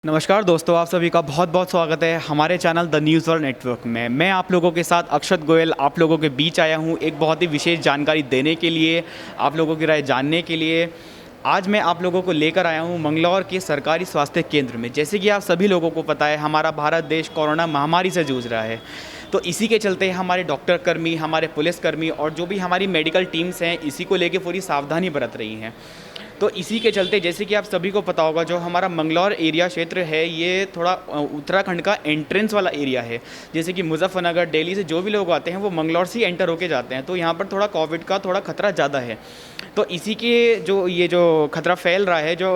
नमस्कार दोस्तों, आप सभी का बहुत बहुत स्वागत है हमारे channel the news world network में। मैं आप लोगों के साथ अक्षत गोयल आप लोगों के बीच आया हूं एक बहुत ही विशेष जानकारी देने के लिए, आप लोगों की राय जानने के लिए। आज मैं आप लोगों को लेकर आया हूं मंगलौर के सरकारी स्वास्थ्य केंद्र में। जैसे कि आप सभी लोगों को पता है, हमारा भारत देश कोरोना महामारी से जूझ रहा है, तो इसी के चलते हमारे डॉक्टर कर्मी, हमारे पुलिसकर्मी और जो भी हमारी मेडिकल टीम्स हैं, इसी को लेकर पूरी सावधानी बरत रही हैं। तो इसी के चलते जैसे कि आप सभी को पता होगा, जो हमारा मंगलौर एरिया क्षेत्र है ये थोड़ा उत्तराखंड का एंट्रेंस वाला एरिया है। जैसे कि मुजफ्फरनगर, दिल्ली से जो भी लोग आते हैं वो मंगलौर से ही एंटर होके जाते हैं, तो यहाँ पर थोड़ा कोविड का थोड़ा खतरा ज़्यादा है। तो इसी के जो खतरा फैल रहा है, जो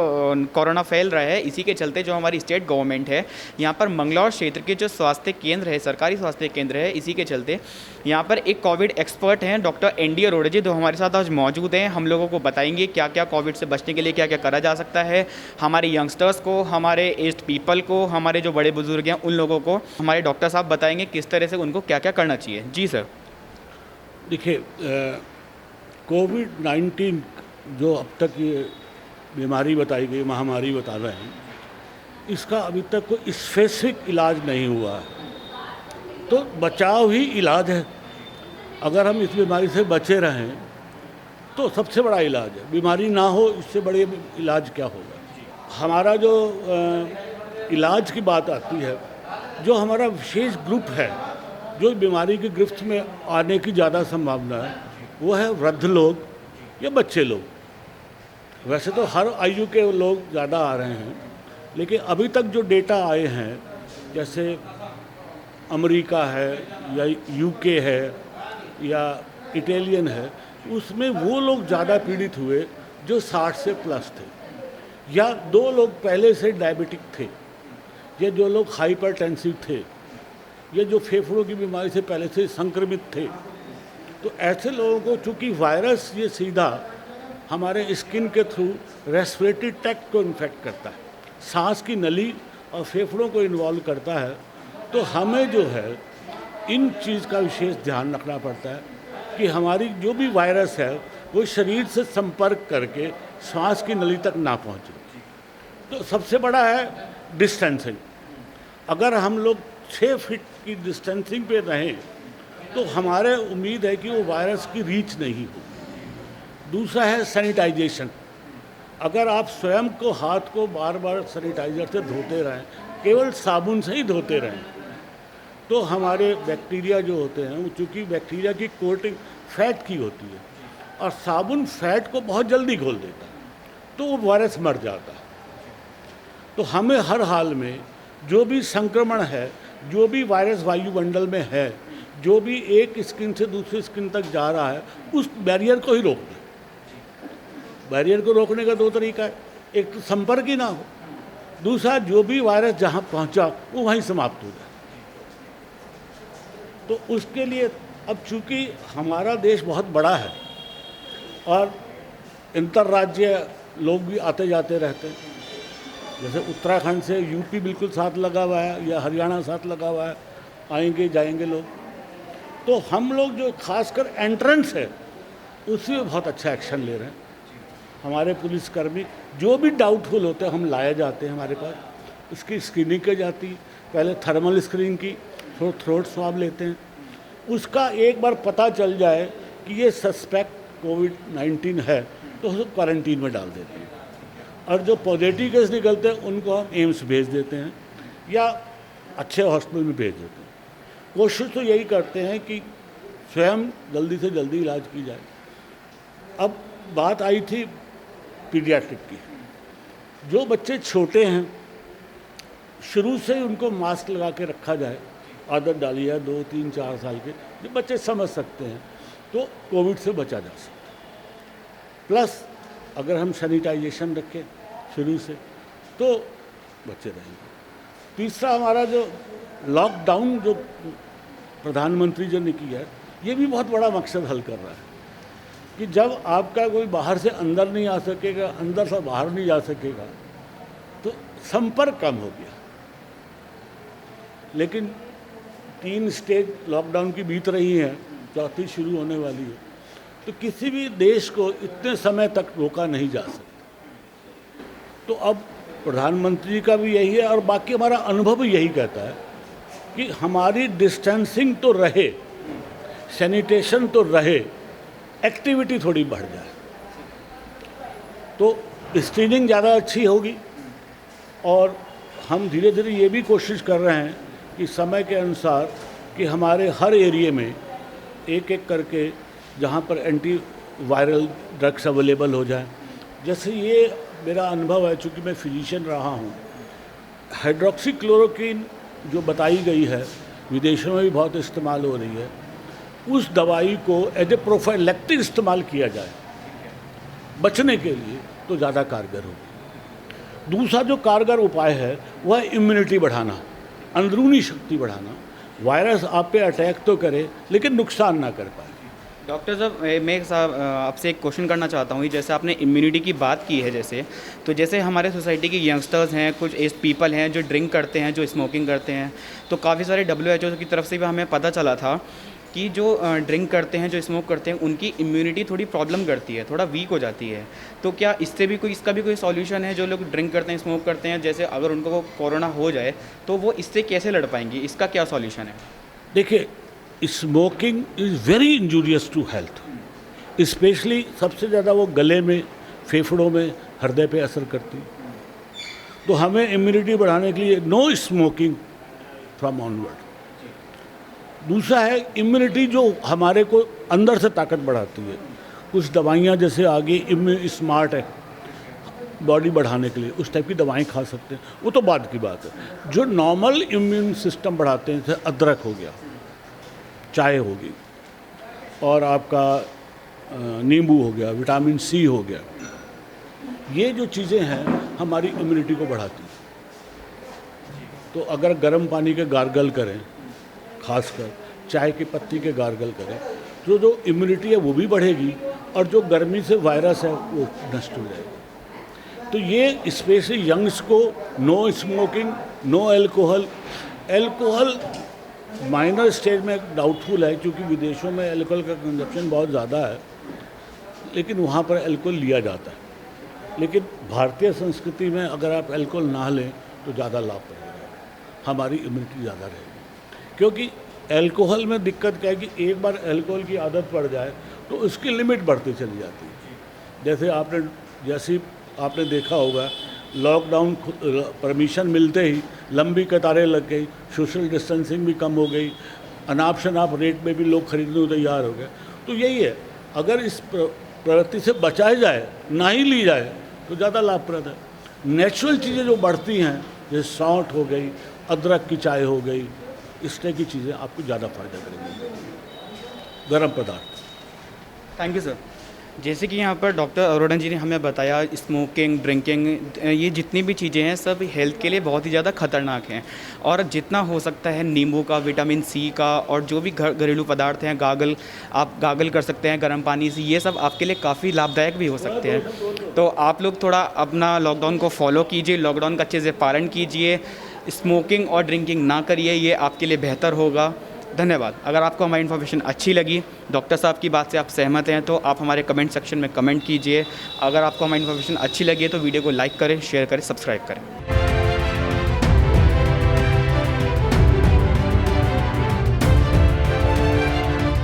कोरोना फैल रहा है, इसी के चलते जो हमारी स्टेट गवर्नमेंट है, यहाँ पर मंगलौर क्षेत्र के जो स्वास्थ्य केंद्र है, सरकारी स्वास्थ्य केंद्र है, इसी के चलते यहाँ पर एक कोविड एक्सपर्ट हैं डॉक्टर एनडी अरोड़ा जी, जो हमारे साथ आज मौजूद हैं। हम लोगों को बताएंगे क्या क्या कोविड से बचने के लिए क्या क्या करा जा सकता है, हमारे यंगस्टर्स को, हमारे एज्ड पीपल को, हमारे जो बड़े बुजुर्ग हैं उन लोगों को हमारे डॉक्टर साहब बताएंगे किस तरह से उनको क्या क्या करना चाहिए। जी सर। देखिए, कोविड-19 जो अब तक ये बीमारी बताई गई, महामारी बता रहे हैं, इसका अभी तक कोई स्पेसिफिक इलाज नहीं हुआ है। तो बचाव ही इलाज है। अगर हम इस बीमारी से बचे रहें तो सबसे बड़ा इलाज है। बीमारी ना हो, इससे बड़े इलाज क्या होगा। हमारा जो इलाज की बात आती है, जो हमारा विशेष ग्रुप है जो बीमारी की गिरफ्त में आने की ज़्यादा संभावना है, वो है वृद्ध लोग या बच्चे लोग। वैसे तो हर आयु के लोग ज़्यादा आ रहे हैं, लेकिन अभी तक जो डेटा आए हैं, जैसे अमेरिका है या यूके है या इटालियन है, उसमें वो लोग ज़्यादा पीड़ित हुए जो 60 से प्लस थे, या 2 लोग पहले से डायबिटिक थे, या जो लोग हाइपरटेंसिव थे, या जो फेफड़ों की बीमारी से पहले से संक्रमित थे। तो ऐसे लोगों को, चूँकि वायरस ये सीधा हमारे स्किन के थ्रू रेस्पिरेटरी ट्रैक्ट को इन्फेक्ट करता है, सांस की नली और फेफड़ों को इन्वॉल्व करता है, तो हमें जो है इन चीज़ का विशेष ध्यान रखना पड़ता है कि हमारी जो भी वायरस है वो शरीर से संपर्क करके सांस की नली तक ना पहुँचे। तो सबसे बड़ा है डिस्टेंसिंग। अगर हम लोग 6 फीट की डिस्टेंसिंग पे रहें तो हमारे उम्मीद है कि वो वायरस की रीच नहीं हो। दूसरा है सैनिटाइजेशन। अगर आप स्वयं को, हाथ को बार बार सैनिटाइजर से धोते रहें, केवल साबुन से ही धोते रहें, तो हमारे बैक्टीरिया जो होते हैं, वो चूँकि बैक्टीरिया की कोटिंग फैट की होती है और साबुन फैट को बहुत जल्दी घोल देता है, तो वो वायरस मर जाता है। तो हमें हर हाल में जो भी संक्रमण है, जो भी वायरस वायुमंडल में है, जो भी एक स्किन से दूसरी स्किन तक जा रहा है, उस बैरियर को ही रोकना है। बैरियर को रोकने का 2 तरीका है। एक तो संपर्क ही ना हो, दूसरा जो भी वायरस जहाँ पहुँचा वो वहीं समाप्त हो जाए। तो उसके लिए अब चूँकि हमारा देश बहुत बड़ा है और अंतर्राज्य लोग भी आते जाते रहते हैं, जैसे उत्तराखंड से यूपी बिल्कुल साथ लगा हुआ है या हरियाणा साथ लगा हुआ है, आएंगे जाएंगे लोग। तो हम लोग जो खासकर एंट्रेंस है उसमें बहुत अच्छा एक्शन ले रहे हैं। हमारे पुलिसकर्मी जो भी डाउटफुल होते हैं हम लाए जाते हैं हमारे पास, उसकी स्क्रीनिंग की जाती है। पहले थर्मल स्क्रीनिंग की, थ्रोट स्वाब लेते हैं। उसका एक बार पता चल जाए कि ये सस्पेक्ट कोविड-19 है तो उसको क्वारंटीन में डाल देते हैं, और जो पॉजिटिव केस निकलते हैं उनको हम एम्स भेज देते हैं या अच्छे हॉस्पिटल में भेज देते हैं। कोशिश तो यही करते हैं कि स्वयं जल्दी से जल्दी इलाज की जाए। अब बात आई थी पीडियाट्रिक की। जो बच्चे छोटे हैं, शुरू से ही उनको मास्क लगा के रखा जाए, आदत डाली है 2, 3, 4 साल के जो बच्चे समझ सकते हैं, तो कोविड से बचा जा सकता है। प्लस अगर हम सैनिटाइजेशन रखें शुरू से तो बचे रहेंगे। तीसरा, हमारा जो लॉकडाउन जो प्रधानमंत्री जी ने किया है, ये भी बहुत बड़ा मकसद हल कर रहा है कि जब आपका कोई बाहर से अंदर नहीं आ सकेगा, अंदर से बाहर नहीं जा सकेगा, तो संपर्क कम हो गया। लेकिन 3 स्टेज लॉकडाउन की बीत रही हैं, 4थी शुरू होने वाली है, तो किसी भी देश को इतने समय तक रोका नहीं जा सकता। तो अब प्रधानमंत्री का भी यही है और बाकी हमारा अनुभव भी यही कहता है कि हमारी डिस्टेंसिंग तो रहे, सैनिटेशन तो रहे, एक्टिविटी थोड़ी बढ़ जाए तो स्क्रीनिंग ज़्यादा अच्छी होगी। और हम धीरे धीरे ये भी कोशिश कर रहे हैं कि समय के अनुसार कि हमारे हर एरिया में एक एक करके जहाँ पर एंटी वायरल ड्रग्स अवेलेबल हो जाए। जैसे ये मेरा अनुभव है, चूँकि मैं फिजिशियन रहा हूँ, हाइड्रोक्सीक्लोरोक्विन जो बताई गई है विदेशों में भी बहुत इस्तेमाल हो रही है, उस दवाई को एज ए प्रोफाइलैक्टिक इस्तेमाल किया जाए बचने के लिए तो ज़्यादा कारगर होगी। दूसरा जो कारगर उपाय है वह इम्यूनिटी बढ़ाना, अंदरूनी शक्ति बढ़ाना। वायरस आप पे अटैक तो करे लेकिन नुकसान ना कर पाए। डॉक्टर साहब, मैं साहब आपसे एक क्वेश्चन करना चाहता हूँ। जैसे आपने इम्यूनिटी की बात की है, जैसे हमारे सोसाइटी के यंगस्टर्स हैं, कुछ एज पीपल हैं जो ड्रिंक करते हैं, जो स्मोकिंग करते हैं, तो काफ़ी सारे WHO की तरफ से भी हमें पता चला था कि जो ड्रिंक करते हैं, जो स्मोक करते हैं, उनकी इम्यूनिटी थोड़ी प्रॉब्लम करती है, थोड़ा वीक हो जाती है। तो क्या इससे भी इसका भी कोई सॉल्यूशन है? जो लोग ड्रिंक करते हैं, स्मोक करते हैं, जैसे अगर उनको कोरोना हो जाए तो वो इससे कैसे लड़ पाएंगे? इसका क्या सॉल्यूशन है? देखिए, smoking is very injurious to health, specially सबसे ज़्यादा वो गले में, फेफड़ों में, हृदय पे असर करती। तो हमें इम्यूनिटी बढ़ाने के लिए नो स्मोकिंग फ्रॉम ऑनवर्ड। दूसरा है इम्यूनिटी जो हमारे को अंदर से ताकत बढ़ाती है। कुछ दवाइयाँ जैसे आगे इम्यून स्मार्ट है बॉडी बढ़ाने के लिए, उस टाइप की दवाएं खा सकते हैं, वो तो बाद की बात है। जो नॉर्मल इम्यून सिस्टम बढ़ाते हैं, जैसे अदरक हो गया, चाय होगी, और आपका नींबू हो गया, विटामिन सी हो गया, ये जो चीज़ें हैं हमारी इम्यूनिटी को बढ़ाती हैं। तो अगर गर्म पानी के गार्गल करें, खासकर चाय की पत्ती के गार्गल करें, तो जो इम्यूनिटी है वो भी बढ़ेगी और जो गर्मी से वायरस है वो नष्ट हो जाएगा। तो ये स्पेशली यंग्स को no smoking, no alcohol. Alcohol minor stage में डाउटफुल है, क्योंकि विदेशों में एल्कोहल का कंजप्शन बहुत ज़्यादा है, लेकिन वहाँ पर एल्कोहल लिया जाता है। लेकिन भारतीय संस्कृति में अगर आप एल्कोहल ना लें तो ज़्यादा लाभ पड़ेगा, हमारी इम्यूनिटी ज़्यादा रहेगी। क्योंकि एल्कोहल में दिक्कत क्या है कि एक बार एल्कोहल की आदत पड़ जाए तो उसकी लिमिट बढ़ती चली जाती है। जैसे आपने देखा होगा, लॉकडाउन परमिशन मिलते ही लंबी कतारें लग गई, सोशल डिस्टेंसिंग भी कम हो गई, अनाप शनाप रेट में भी लोग खरीदने को तैयार हो गए। तो यही है, अगर इस प्रवृत्ति से बचाया जाए, ना ही ली जाए तो ज़्यादा लाभप्रद है। नेचुरल चीज़ें जो बढ़ती हैं, जैसे सौंठ हो गई, अदरक की चाय हो गई, इस तरह की चीज़ें आपको ज़्यादा फायदा करेंगी। गर्म पदार्थ। Thank you sir. जैसे कि यहाँ पर डॉक्टर अरोड़ा जी ने हमें बताया, स्मोकिंग, ड्रिंकिंग, ये जितनी भी चीज़ें हैं सब हेल्थ के लिए बहुत ही ज़्यादा खतरनाक हैं, और जितना हो सकता है नींबू का, विटामिन सी का, और जो भी घरेलू पदार्थ हैं, आप गागल कर सकते हैं गर्म पानी से, ये सब आपके लिए काफ़ी लाभदायक भी हो सकते हैं। तो आप लोग थोड़ा अपना लॉकडाउन को फॉलो कीजिए, लॉकडाउन का अच्छे से पालन कीजिए, स्मोकिंग और ड्रिंकिंग ना करिए, ये आपके लिए बेहतर होगा। धन्यवाद। अगर आपको हमारी इन्फॉर्मेशन अच्छी लगी, डॉक्टर साहब की बात से आप सहमत हैं, तो आप हमारे कमेंट सेक्शन में कमेंट कीजिए। अगर आपको हमारी इन्फॉर्मेशन अच्छी लगी है तो वीडियो को लाइक करें, शेयर करें, सब्सक्राइब करें।